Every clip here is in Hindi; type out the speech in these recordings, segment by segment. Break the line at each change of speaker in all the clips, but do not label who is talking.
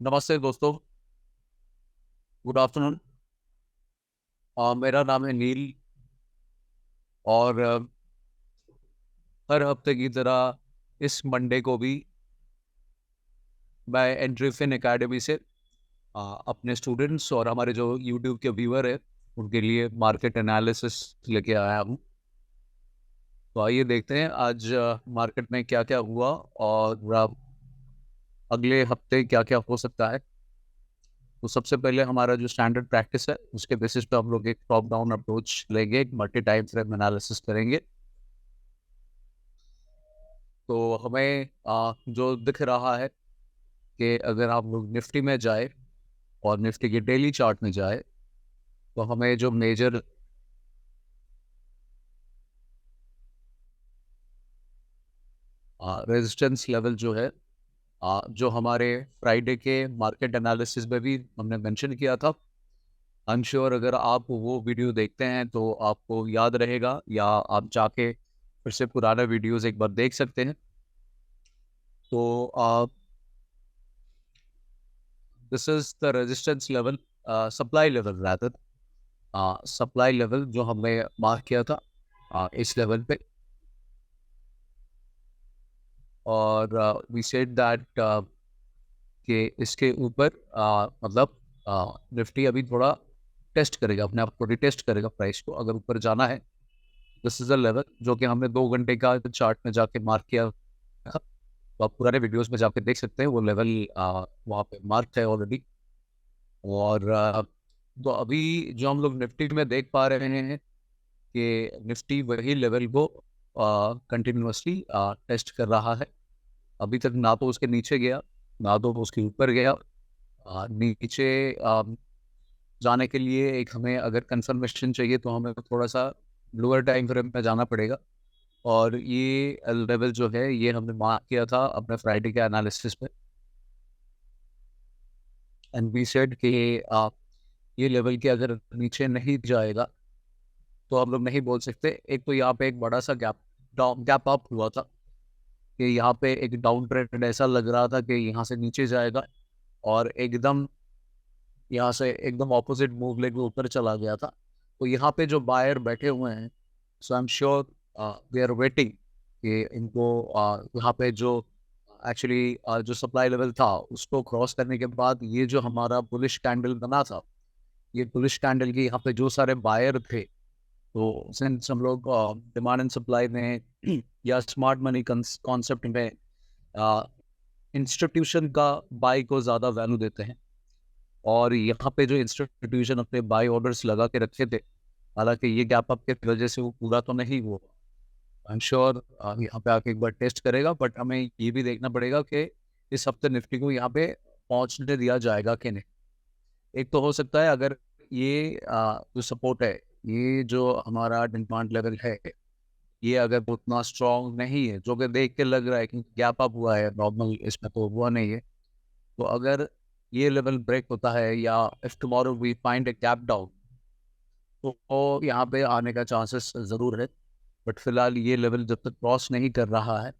नमस्ते दोस्तों। Good afternoon. मेरा नाम है नील और हर हफ्ते की तरह इस मंडे को भी मैं एंट्रीफिन एकेडमी से अपने स्टूडेंट्स और हमारे जो यूट्यूब के व्यूअर है उनके लिए मार्केट एनालिसिस लेके आया हूँ। तो आइए देखते हैं आज मार्केट में क्या क्या हुआ और अगले हफ्ते क्या क्या हो सकता है। तो सबसे पहले हमारा जो स्टैंडर्ड प्रैक्टिस है उसके बेसिस पे हम लोग एक टॉप डाउन अप्रोच लेंगे, एक मल्टी टाइम फ्रेम एनालिसिस करेंगे। तो हमें जो दिख रहा है कि अगर आप लोग निफ्टी में जाए और निफ्टी के डेली चार्ट में जाए तो हमें जो मेजर रेजिस्टेंस लेवल जो है, जो हमारे फ्राइडे के मार्केट एनालिसिस में भी हमने मेंशन किया था। आई एम श्योर अगर आप वो वीडियो देखते हैं तो आपको याद रहेगा, या आप जाके फिर से पुराना वीडियोस एक बार देख सकते हैं। तो this is the resistance level, supply level rather, supply level जो हमने मार्क किया था इस लेवल पे। और वी सेड दैट कि इसके ऊपर मतलब निफ्टी अभी थोड़ा टेस्ट करेगा, अपने आप को रिटेस्ट करेगा प्राइस को। अगर ऊपर जाना है दिस इज अ लेवल जो कि हमने 2 घंटे का चार्ट में जाके मार्क किया था। तो आप पुराने वीडियोस में जाके देख सकते हैं, वो लेवल वहाँ पे मार्क है ऑलरेडी। और तो अभी जो हम लोग निफ्टी में देख पा रहे हैं कि निफ्टी वही लेवल को कंटिन्यूअसली टेस्ट कर रहा है। अभी तक ना तो उसके नीचे गया ना तो उसके ऊपर गया। नीचे जाने के लिए एक हमें अगर कंफर्मेशन चाहिए तो हमें थोड़ा सा लोअर टाइम फ्रेम में जाना पड़ेगा। और ये लेवल जो है ये हमने मार्क किया था अपने फ्राइडे के एनालिसिस पे। एंड वी सेड कि ये लेवल के अगर नीचे नहीं जाएगा तो हम लोग नहीं बोल सकते। एक तो यहाँ पे एक बड़ा सा गैप अप हुआ था कि यहाँ पे एक डाउन ट्रेंड ऐसा लग रहा था कि यहाँ से नीचे जाएगा, और एकदम यहाँ से एकदम ऑपोजिट मूव लेके ऊपर चला गया था। तो यहाँ पे जो बायर बैठे हुए हैं, so I am sure they are waiting कि इनको यहाँ पे जो एक्चुअली जो सप्लाई लेवल था उसको क्रॉस करने के बाद ये जो हमारा बुलिश कैंडल बना था, ये बुलिश कैंडल के यहाँ पे जो सारे बायर थे, तो सिंस हम लोग डिमांड एंड सप्लाई में या स्मार्ट मनी कॉन्सेप्ट में इंस्टीट्यूशन का बाई को ज़्यादा वैल्यू देते हैं। और यहाँ पे जो इंस्टीट्यूशन अपने बाई ऑर्डर्स लगा के रखे थे, हालांकि ये गैप अप की वजह से वो पूरा तो नहीं हुआ। आई एम श्योर यहाँ पे आके एक बार टेस्ट करेगा, बट हमें ये भी देखना पड़ेगा कि इस हफ्ते निफ्टी को यहाँ पे पहुँचने दिया जाएगा कि नहीं। एक तो हो सकता है अगर ये जो सपोर्ट है, ये जो हमारा डिमांड लेवल है, ये अगर उतना स्ट्रॉन्ग नहीं है, जो कि देख के लग रहा है कि गैप अप हुआ है नॉर्मल, इसमें तो हुआ नहीं है। तो अगर ये लेवल ब्रेक होता है या if tomorrow we find a gap down, तो यहाँ पे आने का चांसेस ज़रूर है। बट फिलहाल ये लेवल जब तक क्रॉस नहीं कर रहा है,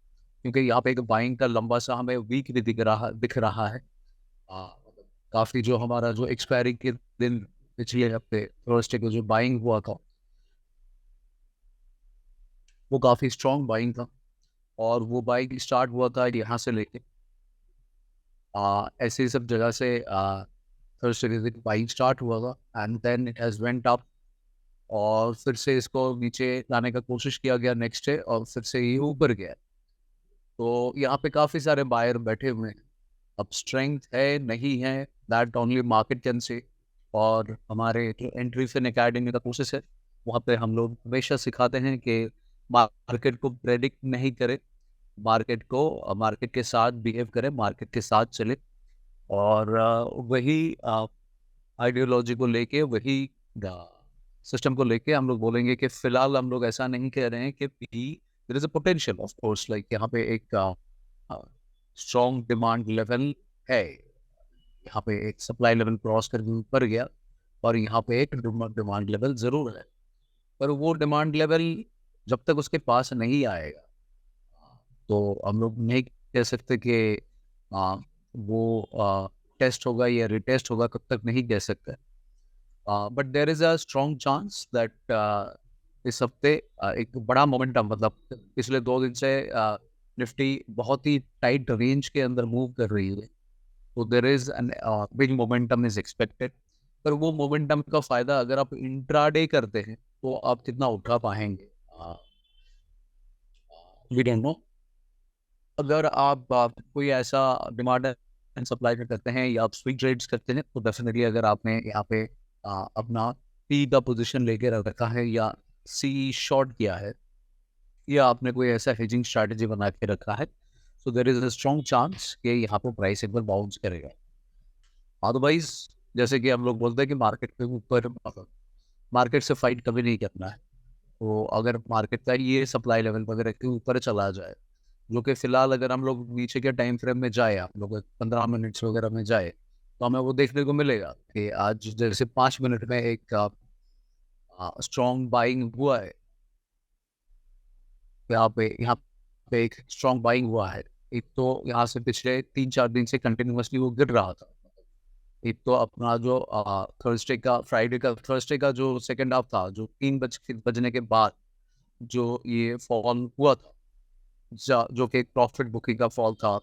क्योंकि यहाँ पे एक बाइंग का लंबा सा हमें वीक भी दिख रहा है। मतलब काफ़ी जो हमारा जो एक्सपायरी के दिन पिछले हफ्ते थर्सडे को जो बाइंग हुआ था वो काफ़ी स्ट्रॉन्ग बाइंग था। और वो बाइंग स्टार्ट हुआ था यहाँ से लेके ऐसे ही सब जगह से थर्सडे के दिन बाइंग स्टार्ट हुआ था, and then it has went up. और फिर से इसको नीचे लाने का कोशिश किया गया नेक्स्ट डे, और फिर से ये ऊपर गया। तो यहाँ पे काफ़ी सारे बायर बैठे हुए हैं। अब स्ट्रेंथ है नहीं है, that only market can say. और हमारे जो एंट्री फिन एकेडमी का कोर्सेस है वहाँ पे हम लोग हमेशा सिखाते हैं कि मार्केट को प्रेडिक्ट नहीं करें, मार्केट को मार्केट के साथ बिहेव करें, मार्केट के साथ चले। और वही आइडियोलॉजी को लेके, वही सिस्टम को लेके हम लोग बोलेंगे कि फिलहाल हम लोग ऐसा नहीं कह रहे हैं कि there is a potential of course, like यहाँ पे एक स्ट्रॉन्ग डिमांड लेवल है। यहाँ पे एक सप्लाई लेवल क्रॉस करके ऊपर गया, और यहाँ पे एक डिमांड लेवल जरूर है। पर वो डिमांड लेवल जब तक उसके पास नहीं आएगा तो हम लोग नहीं कह सकते कि वो टेस्ट होगा या रिटेस्ट होगा कब तक नहीं कह सकते, but there is a strong chance that इस हफ्ते एक बड़ा मोमेंटम, मतलब पिछले 2 दिन से निफ्टी बहुत ही टाइट रेंज के अंदर मूव कर रही है, तो there is an big momentum is expected. पर वो मोमेंटम का फायदा अगर आप इंट्राडे करते हैं तो आप कितना उठा पाएंगे, वी डोंट नो। अगर आप कोई ऐसा डिमांड एंड सप्लाई में करते हैं या आप स्विंग ट्रेड्स करते हैं तो डेफिनेटली अगर आपने यहाँ पे अपना पी का पोजीशन लेके रखा है या सी शॉर्ट किया है या आपने कोई ऐसा हेजिंग स्ट्रैटेजी बना के रखा है, so there is a strong chance कि यहाँ पे प्राइस एक बार बाउंस करेगा। अदरवाइज जैसे कि हम लोग बोलते हैं कि मार्केट के ऊपर, मार्केट से फाइट कभी नहीं करना है। तो अगर मार्केट का ये सप्लाई लेवल वगैरह के ऊपर चला जाए, जो कि फिलहाल अगर हम लोग नीचे के टाइम फ्रेम में जाए, आप लोग 15 मिनट्स वगैरह में जाए, तो हमें वो देखने को मिलेगा कि आज जैसे 5 मिनट में एक स्ट्रॉन्ग बाइंग हुआ है, यहाँ पे एक स्ट्रॉन्ग बाइंग हुआ है। एक तो यहाँ से पिछले 3-4 दिन से कंटिन्यूसली वो गिर रहा था। एक तो अपना जो थर्सडे का जो सेकेंड हाफ था, जो 3 बजने के बाद जो ये फॉल हुआ था, जो कि एक प्रॉफिट बुकिंग का फॉल था,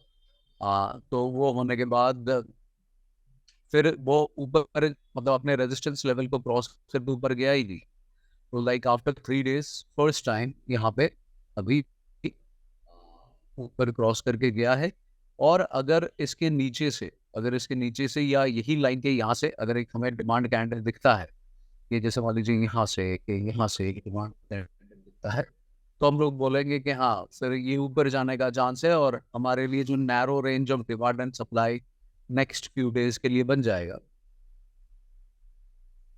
तो वो होने के बाद फिर वो ऊपर, मतलब अपने रेजिस्टेंस लेवल को क्रॉस करके ऊपर गया ही नहीं। तो like after 3 days first time यहाँ पे अभी ऊपर क्रॉस करके गया है। और अगर इसके नीचे से या यही लाइन के यहाँ से अगर एक हमें डिमांड कैंडल दिखता है, कि जैसे मान लीजिए यहाँ से एक डिमांड कैंडल दिखता है, तो हम लोग बोलेंगे कि हाँ सर ये ऊपर जाने का चांस है और हमारे लिए जो narrow range of demand and supply next few days के लिए बन जाएगा।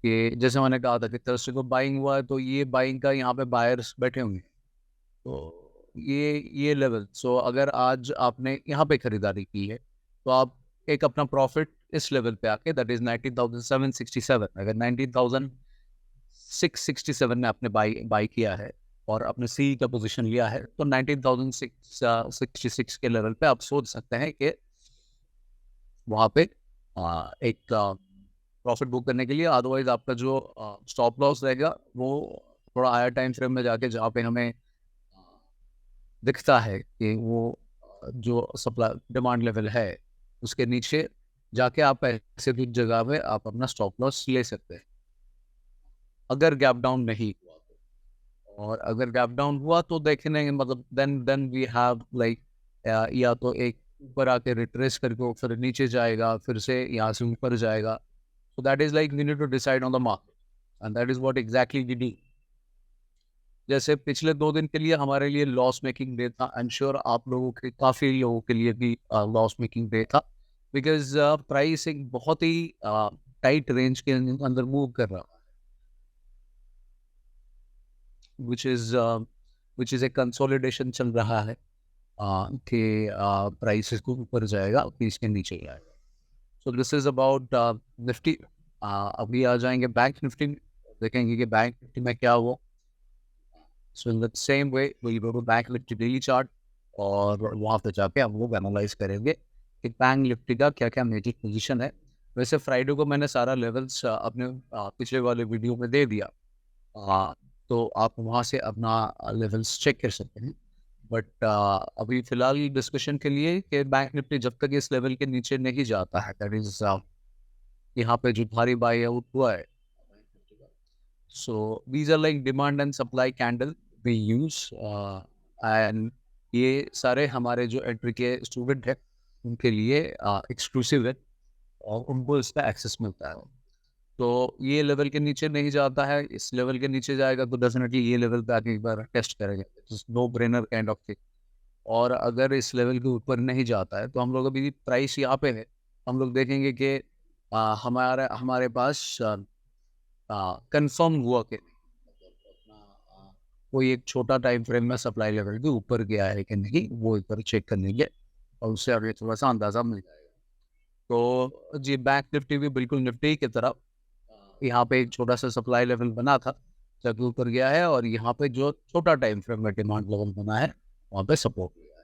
कि जैसे मैंने कहा था कि थर्सडे को बाइंग हुआ है, तो ये बाइंग का यहाँ पे बायर्स बैठे होंगे, तो ये लेवल, सो अगर आज आपने यहाँ पे खरीदारी की है तो आप एक अपना प्रॉफिट इस लेवल पे आके, दैट इज 19,767, अगर 19,667 में आपने बाई किया है और अपने सी का पोजीशन लिया है, तो 19,666 के लेवल पे आप सोच सकते हैं कि वहाँ पे एक प्रॉफिट बुक करने के लिए। अदरवाइज आपका जो स्टॉप लॉस रहेगा वो थोड़ा हायर टाइम फ्रेम में जाके, जहाँ पे हमें दिखता है कि वो जो सप्लाई डिमांड लेवल है उसके नीचे जाके आप ऐसे भी जगह पे आप अपना स्टॉप लॉस ले सकते हैं, अगर गैप डाउन नहीं हुआ तो। और अगर गैप डाउन हुआ तो देखने, मतलब देन वी हैव लाइक, या तो एक ऊपर आके रिट्रेस करके वो फिर नीचे जाएगा, फिर से यहाँ से ऊपर जाएगा। So that is like we need to decide on the market and that is what exactly we do. जैसे पिछले 2 दिन के लिए हमारे लिए लॉस मेकिंग डे था, आई एम श्योर आप लोगों के, काफी लोगों के लिए भी लॉस मेकिंग डे था, बिकॉज प्राइस एक बहुत ही टाइट रेंज के अंदर मूव कर रहा है, विच इज ए कंसोलिडेशन चल रहा है, कि प्राइस को ऊपर जाएगा फिर इसके नीचे जाएगा। सो दिस इज अबाउट निफ्टी। अभी आ जाएंगे बैंक निफ्टी, देखेंगे कि बैंक निफ्टी में क्या हुआ। So in the same way, we'll go to bank Nifty daily chart और वहाँ पे जाके हम लोग एनालाइज करेंगे कि बैंक निफ्टी का क्या क्या मेजर पोजीशन है। वैसे फ्राइडे को मैंने सारा लेवल्स अपने पिछले वाले वीडियो में दे दिया, तो आप वहाँ से अपना लेवल्स चेक कर सकते हैं। बट अभी फिलहाल डिस्कशन के लिए कि बैंक निफ्टी जब तक इस लेवल के नीचे नहीं जाता है, दैट इज यहाँ पे जो भारी बाई आउट हुआ है, so these are like demand and supply candle we use, and ये सारे हमारे जो एंट्री के स्टूडेंट हैं उनके लिए एक्सक्लूसिव है और उनको इसका एक्सेस मिलता है। तो ये लेवल के नीचे नहीं जाता है, इस लेवल के नीचे जाएगा तो डेफिनेटली ये लेवल पे आके एक बार टेस्ट करेंगे, no brainer kind of thing. और अगर इस लेवल के ऊपर नहीं जाता है तो हम लोग अभी प्राइस यहाँ पे है, हम लोग देखेंगे कि हमारे पास कंफर्म हुआ कि कोई एक छोटा टाइम फ्रेम में सप्लाई लेवल के ऊपर गया है कि नहीं, वो एक बार चेक करने के और उससे आगे थोड़ा सा अंदाजा मिल जाएगा। तो जी बैंक निफ्टी भी बिल्कुल निफ्टी की तरह यहाँ पे एक छोटा सा सप्लाई लेवल बना था, जब ऊपर गया है और यहाँ पे जो छोटा टाइम फ्रेम में डिमांड लेवल बना है वहाँ पे सपोर्ट लिया है।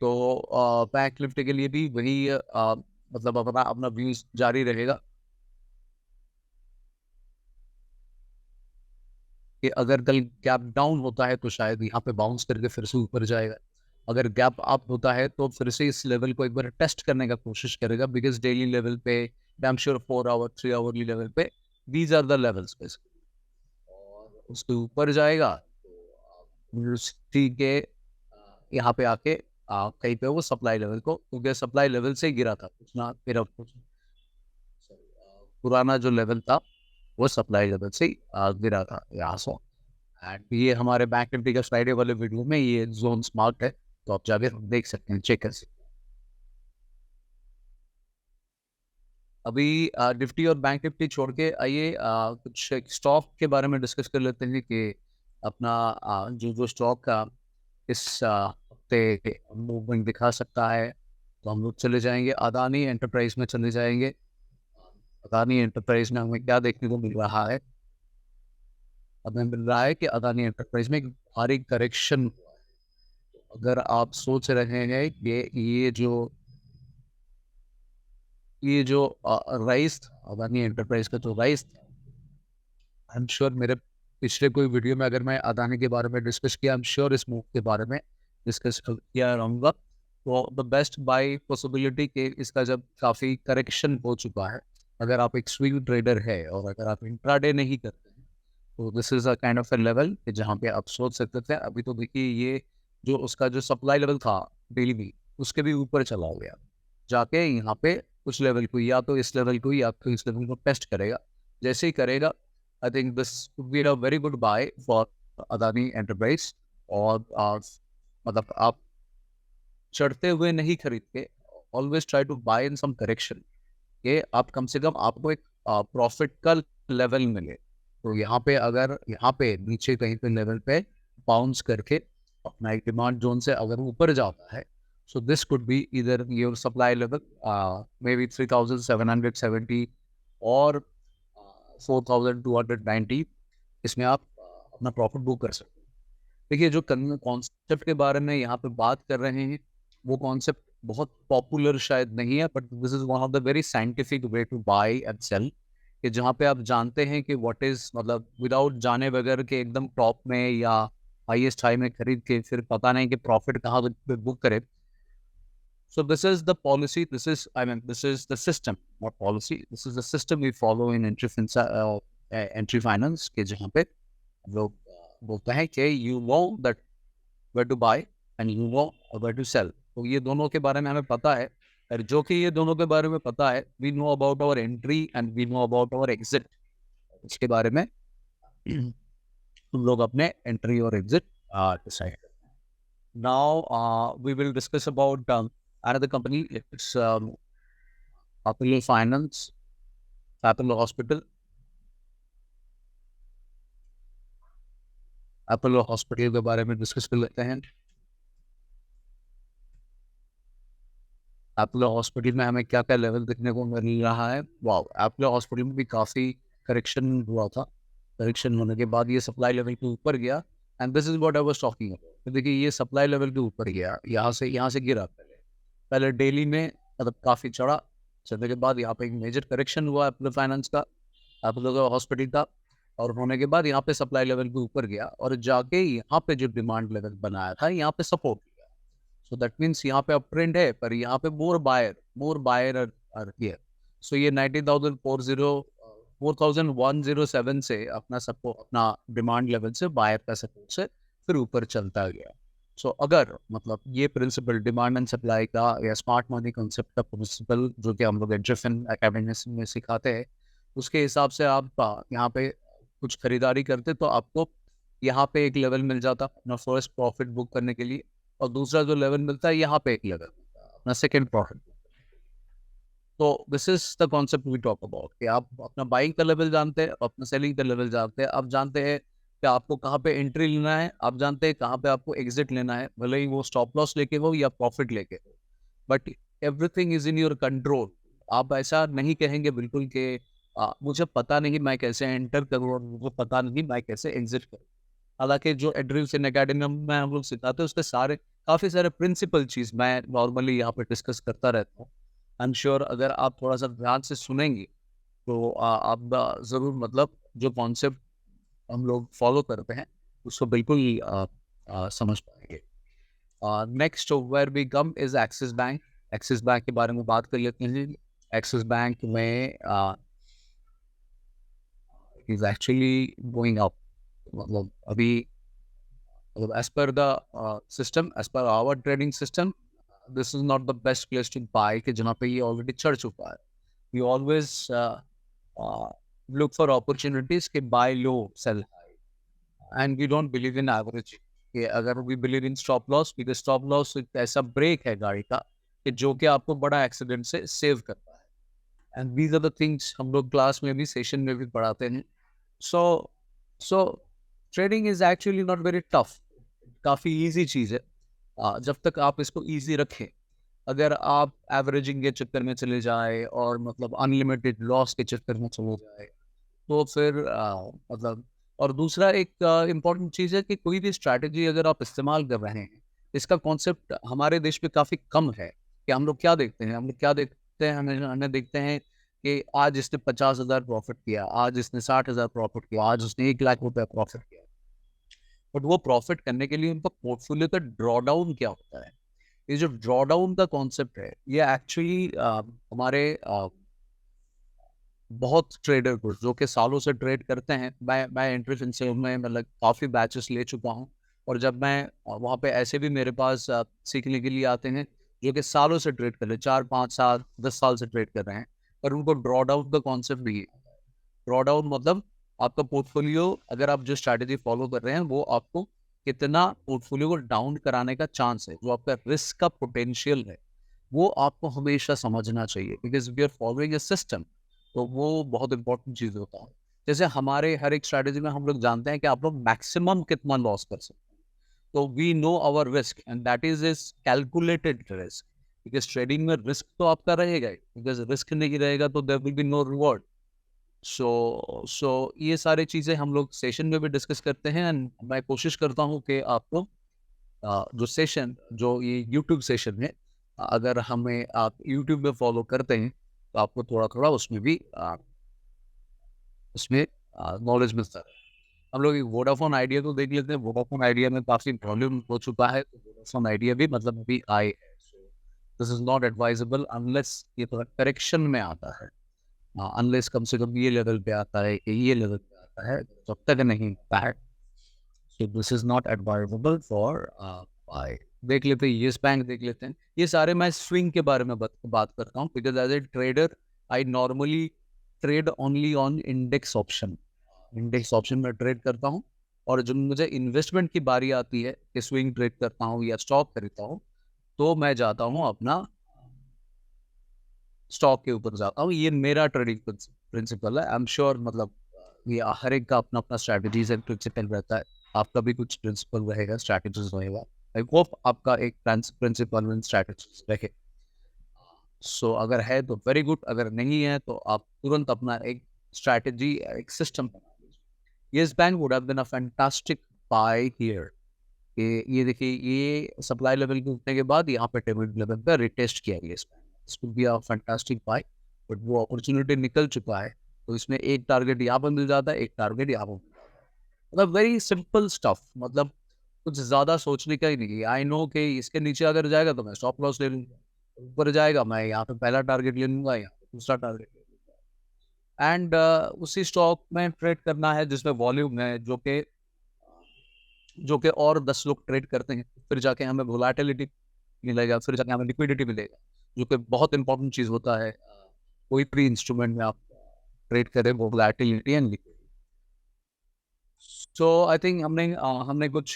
तो बैंक निफ्टी के लिए भी वही मतलब अपना अपना व्यूज जारी रहेगा कि अगर कल गैप डाउन होता है तो शायद यहाँ पे बाउंस करके फिर से ऊपर जाएगा, अगर गैप अप होता है तो फिर से इस लेवल को एक बार टेस्ट करने का कोशिश करेगा, बिकॉज डेली लेवल पे, I am sure 4 hour 3 hourly level पे, these are the levels basically, और उसके ऊपर जाएगा तो यूनिवर्सिटी के यहाँ पे आके कहीं पे वो सप्लाई लेवल को, क्योंकि सप्लाई लेवल से ही गिरा था कुछ ना, मेरा कुछ पुराना जो लेवल था वो सप्लाई लेवल से ही गिरा था यहाँ से। एंड ये हमारे बैंक निफ्टी का फ्राइडे वाले वीडियो में ये जोन मार्क है, तो आप जाके देख सकते हैं, चेक कर सकते हैं। अभी निफ्टी और बैंक निफ्टी छोड़ के आइए कुछ स्टॉक के बारे में डिस्कस कर लेते हैं कि अपना जो जो स्टॉक का इस हफ्ते मूवमेंट दिखा सकता है। तो हम लोग चले जाएंगे अदानी एंटरप्राइज में चले जाएंगे। अदानी एंटरप्राइज में हमें क्या देखने को मिल रहा है? हमें मिल रहा है कि अदानी एंटरप्राइज में एक भारी करेक्शन। अगर आप सोच रहे हैं कि ये जो राइस अदानी एंटरप्राइज का जो राइस, आई एम श्योर मेरे पिछले कोई वीडियो में अगर मैं अदानी के बारे में डिस्कस किया, आई एम श्योर इस मूव के बारे में डिस्कस किया रहूँगा। तो द बेस्ट बाय पॉसिबिलिटी के इसका जब काफ़ी करेक्शन हो चुका है, अगर आप एक स्विंग ट्रेडर है और अगर आप इंट्राडे नहीं करते हैं, तो this is a kind of A level जहाँ पे आप सोच सकते थे। अभी तो देखिए ये जो उसका जो सप्लाई लेवल था डेली भी, उसके भी ऊपर चला गया, जाके यहाँ पे उस लेवल को या तो इस लेवल को या तो इस लेवल को टेस्ट करेगा। जैसे ही करेगा, I think this would be a very good buy for Adani enterprise. और मतलब आप चढ़ते हुए नहीं खरीद के, always try to buy in some correction, कि आप कम से कम आपको एक प्रॉफिट का लेवल मिले। तो यहाँ पे अगर यहाँ पे नीचे कहीं पे लेवल पे बाउंस करके अपना एक डिमांड जोन से अगर ऊपर जाता है, सो दिस कुड बी इधर your supply level may be 3770 और 4290, इसमें आप अपना प्रॉफिट बुक कर सकते हैं। देखिए जो कॉन्सेप्ट के बारे में यहाँ पे बात कर रहे हैं, वो कॉन्सेप्ट बहुत पॉपुलर शायद नहीं है, but this is one of the very scientific way to buy and sell, कि जहाँ पे आप जानते हैं कि व्हाट इज, मतलब विदाउट जाने बगैर के एकदम टॉप में या हाईएस्ट हाई में खरीद के फिर पता नहीं कि प्रॉफिट कहाँ पे बुक करे। So this is the policy. This is the system, not policy. This is the system we follow in entry finance, के जहाँ पे लोग बोलते हैं कि you know that where to buy and you know where to sell. तो ये दोनों के बारे में हमें पता है, और जो कि ये दोनों के बारे में पता है, we know about our entry and we know about our exit. इसके बारे में हम लोग अपने entry और exit decide. Now we will discuss about another company. It's Apollo Finance, Apollo Hospital. Apollo hospital के बारे में डिस्कस कर लेते हैं। अपोलो हॉस्पिटल में हमें क्या क्या लेवल देखने को मिल रहा है? वाह, अपोलो हॉस्पिटल में भी काफ़ी करेक्शन हुआ था। करेक्शन होने के बाद ये सप्लाई लेवल के ऊपर गया, and this is what I was talking about. देखिए ये सप्लाई लेवल के ऊपर गया, यहाँ से गिरा। पहले डेली में मतलब काफ़ी चढ़ा, चढ़ने के बाद यहाँ पे एक मेजर करेक्शन हुआ अपोलो फाइनेंस का, अपोलो हॉस्पिटल का, और होने के बाद यहाँ पे सप्लाई लेवल के ऊपर गया और जाके यहाँ पे जो डिमांड लेवल बनाया था यहाँ पे सपोर्ट किया। सो दैट मीन्स यहाँ पे अप ट्रेंड है, पर यहाँ पे मोर बायर आर हियर। सो ये 4107 से अपना सपोर्ट, अपना डिमांड लेवल से बायर का सपोर्ट से फिर ऊपर चलता गया। सो अगर मतलब ये प्रिंसिपल डिमांड एंड सप्लाई का या स्मार्ट मनी कॉन्सेप्ट का प्रिंसिपल जो कि हम लोग एंटरप्रेन्योरशिप एकेडमी में सिखाते हैं, उसके हिसाब से आप यहाँ पे कुछ खरीदारी करते तो आपको यहाँ पे एक लेवल मिल जाता अपना फर्स्ट प्रॉफिट बुक करने के लिए, और दूसरा जो लेवल मिलता है यहाँ पे एक लेवल अपना सेकेंड प्रॉफिट। तो this is the concept we talk about, कि आप अपना बाइंग का लेवल जानते हैं, अपना सेलिंग का लेवल जानते हैं, आप जानते हैं कि आपको कहाँ पे एंट्री लेना है, आप जानते हैं कहाँ पे आपको एग्जिट लेना है, भले ही वो स्टॉप लॉस लेके हो या प्रॉफिट लेके हो, but everything is in your control. आप ऐसा नहीं कहेंगे बिल्कुल कि मुझे पता नहीं मैं कैसे एंटर करूँ और मुझे पता नहीं मैं कैसे एग्जिट करूँ। हालांकि जो एड्रिल्स एकेडमी में हम लोग सिखाते हैं उसके काफ़ी सारे प्रिंसिपल चीज़ मैं नॉर्मली यहाँ पे डिस्कस करता रहता हूँ। आई एम श्योर अगर आप थोड़ा सा ध्यान से सुनेंगे तो आप ज़रूर मतलब जो कॉन्सेप्ट हम लोग फॉलो करते हैं उसको बिल्कुल समझ पाएंगे। Next where we come is Axis Bank. Axis Bank के बारे में बात कर लेते हैं। एक्सिस बैंक में इज एक्चुअली गोइंग अप, मतलब अभी मतलब as per the system, as per our trading system, this is not the best place to buy कि जहाँ पे ये already चढ़ चुका है। We always uh, look for opportunities कि buy low, sell high, and we don't believe in average। कि अगर we believe in stop loss, because stop loss एक ऐसा ब्रेक है गाड़ी का कि जो कि आपको बड़ा एक्सीडेंट से सेव करता है। And these are the things हम लोग क्लास में भी सेशन में भी पढ़ाते हैं। So so trading is actually not very tough, काफ़ी ईजी चीज़ है। जब तक आप इसको ईजी रखें। अगर आप एवरेजिंग के चक्कर में चले जाए और मतलब अनलिमिटेड लॉस के चक्कर में चले जाए तो फिर मतलब और दूसरा एक इम्पॉर्टेंट चीज़ है कि कोई भी स्ट्रैटेजी अगर आप इस्तेमाल कर रहे हैं, इसका कॉन्सेप्ट हमारे देश में काफ़ी कम है। कि हम लोग क्या देखते हैं, हमें हमें देखते हैं कि आज इसने 50,000 प्रॉफिट किया, आज इसने 60,000 प्रॉफिट किया, आज उसने 1 लाख रुपया प्रॉफिट किया। बट वो प्रॉफिट करने के लिए उनका पोर्टफोलियो का ड्रॉ डाउन क्या होता है? ये जो ड्रॉ डाउन का कॉन्सेप्ट है ये एक्चुअली हमारे बहुत ट्रेडर को जो कि सालों से ट्रेड करते हैं, मैं इंटरेस्ट से में मतलब काफ़ी बैचेस ले चुका हूँ। और जब मैं वहाँ पे ऐसे भी मेरे पास सीखने के लिए आते हैं जो कि सालों से ट्रेड कर रहे हैं, 4 5 7 10 साल से ट्रेड कर रहे हैं, पर उनको ड्रॉ डाउन का कॉन्सेप्ट नहीं है। ड्रॉ डाउन मतलब आपका पोर्टफोलियो, अगर आप जो स्ट्रैटेजी फॉलो कर रहे हैं वो आपको कितना पोर्टफोलियो को डाउन कराने का चांस है, जो आपका रिस्क का पोटेंशियल है, वो आपको हमेशा समझना चाहिए। Because we are following a system, तो वो बहुत इंपॉर्टेंट चीज़ होता है। जैसे हमारे हर एक स्ट्रैटेजी में हम लोग जानते हैं कि आप लोग मैक्सिमम कितना लॉस कर सकते हैं। तो we know our risk and that is calculated risk. Because trading में रिस्क तो आपका रहेगा ही, बिकॉज रिस्क नहीं रहेगा तो there will be no reward. So ये सारी चीज़ें हम लोग सेशन में भी डिस्कस करते हैं। एंड मैं कोशिश करता हूँ कि आपको जो सेशन, जो ये यूट्यूब सेशन है, अगर हमें आप यूट्यूब में फॉलो करते हैं तो आपको थोड़ा थोड़ा उसमें भी उसमें नॉलेज मिलता है। हम लोग एक वोडाफोन आइडिया तो देख लेते हैं। वोडाफोन आइडिया में काफ़ी प्रॉब्लम हो चुका है, तो वोडाफोन आइडिया भी मतलब अभी आए। This is not advisable unless ये थोड़ा करेक्शन में आता है। अनलेस कम से कम ये लेवल पे आता है, ये लेवल पे आता है, तब तक नहीं होता है। So this is not advisable for buy. देख लेते हैं येस बैंक, देख लेते हैं। ये सारे मैं स्विंग के बारे में बात करता हूँ, because as a trader I normally trade only on index option. Index option में ट्रेड करता हूँ। और जब मुझे इन्वेस्टमेंट की बारी आती है कि स्विंग ट्रेड करता हूँ या स्टॉक खरीदता हूँ, तो मैं जाता हूँ अपना स्टॉक के ऊपर जाता हूँ। ये मेरा ट्रेडिंग प्रिंसिपल है। आई एम श्योर मतलब ये हर एक का अपना अपना स्ट्रैटेजीज एंड प्रिंसिपल रहता है। आपका भी कुछ प्रिंसिपल रहेगा, स्ट्रैटेजीज रहेगा। आई होप आपका एक प्रिंसिपल एंड स्ट्रैटेजीज रहे। सो अगर है तो वेरी गुड, अगर नहीं है तो आप तुरंत अपना एक स्ट्रैटेजी, एक सिस्टम बना लीजिए। Yes Bank would have been a fantastic buy here. ये देखिए, ये सप्लाई लेवल के उठने के बाद यहाँ पे टेबल लेवल पे रिटेस्ट किया गया इसमें। This would be a fantastic buy, but वो अपॉर्चुनिटी निकल चुका है। तो इसमें एक टारगेट यहाँ पर मिल जाता है, एक टारगेट यहाँ पर मिल जाता है। मतलब वेरी सिंपल स्टफ, मतलब कुछ ज़्यादा सोचने का ही नहीं है। आई नो कि इसके नीचे अगर जाएगा तो मैं स्टॉप लॉस ले लूँगा, ऊपर जाएगा मैं यहाँ पे पहला टारगेट ले लूँगा, यहाँ पे दूसरा टारगेट ले लूँगा। एंड उसी स्टॉक में ट्रेड करना है जिसमें वॉल्यूम है, जो कि और 10 लोग ट्रेड करते हैं। फिर जाके हमें वोलेटिलिटी मिलेगा, फिर जाके हमें लिक्विडिटी मिलेगा, जो कि बहुत इंपॉर्टेंट चीज़ होता है। कोई भी इंस्ट्रूमेंट में आप ट्रेड करें, volatility and liquidity. So I think हमने कुछ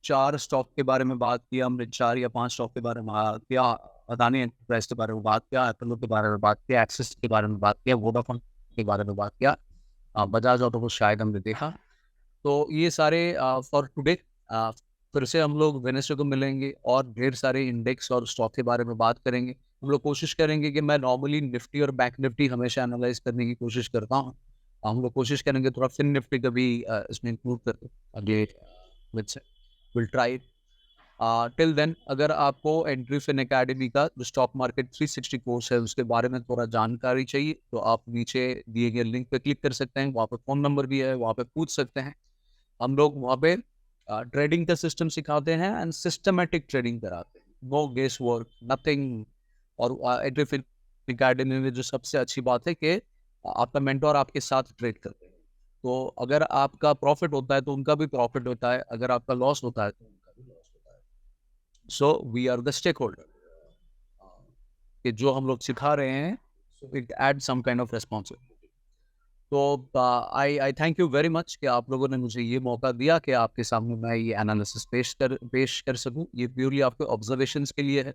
4 स्टॉक के बारे में बात किया, हमने 4 या 5 स्टॉक के बारे में बात किया। अदानी एंटरप्राइज के बारे में बात किया, एप्पल के बारे में बात किया, एक्सिस के बारे में बात किया, वोडाफोन के बारे में बात किया, बजाज ऑटो को शायद हमने देखा। तो ये सारे फॉर टुडे। फिर से हम लोग वेडनेसडे को मिलेंगे और ढेर सारे इंडेक्स और स्टॉक के बारे में बात करेंगे। हम लोग कोशिश करेंगे कि मैं नॉर्मली निफ्टी और बैंक निफ्टी हमेशा एनालाइज करने की कोशिश करता हूँ। हम लोग कोशिश करेंगे थोड़ा फिन निफ्टी का भी इसमें इंक्लूड करके आगे विल ट्राई। टिल देन अगर आपको एंट्री फिन एकेडमी का जो स्टॉक मार्केट 360 कोर्स है उसके बारे में थोड़ा जानकारी चाहिए तो आप नीचे दिए गए लिंक पे क्लिक कर सकते हैं। वहाँ पे फ़ोन नंबर भी है, वहाँ पे पूछ सकते हैं। हम लोग वहाँ पे ट्रेडिंग का सिस्टम सिखाते हैं एंड सिस्टमेटिक ट्रेडिंग कराते हैं, नो गेस वर्क, नथिंग। और एंट्री फिन एकेडमी में जो सबसे अच्छी बात है कि आपका मेंटोर आपके साथ ट्रेड करते हैं। तो अगर आपका प्रॉफिट होता है तो उनका भी प्रॉफिट होता है, अगर आपका लॉस होता है तो उनका भी लॉस होता है। So we are the stake holder कि जो हम लोग सिखा रहे हैं, so it add some kind of responsibility. तो I thank you very much कि आप लोगों ने मुझे ये मौका दिया कि आपके सामने मैं ये एनालिसिस पेश कर सकूं। ये प्योरली आपके ऑब्जर्वेशंस के लिए है।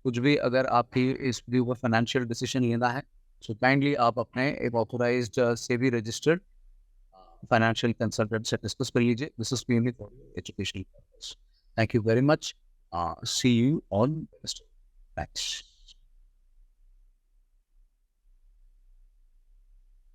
कुछ भी अगर आपकी इस व्यू पर फाइनेंशियल डिसीजन लेना है सो काइंडली आप अपने एक authorised SEBI registered financial consultant से डिस्कस कर लीजिए। This is purely for educational purpose. Thank you very much. See you on next. Thanks.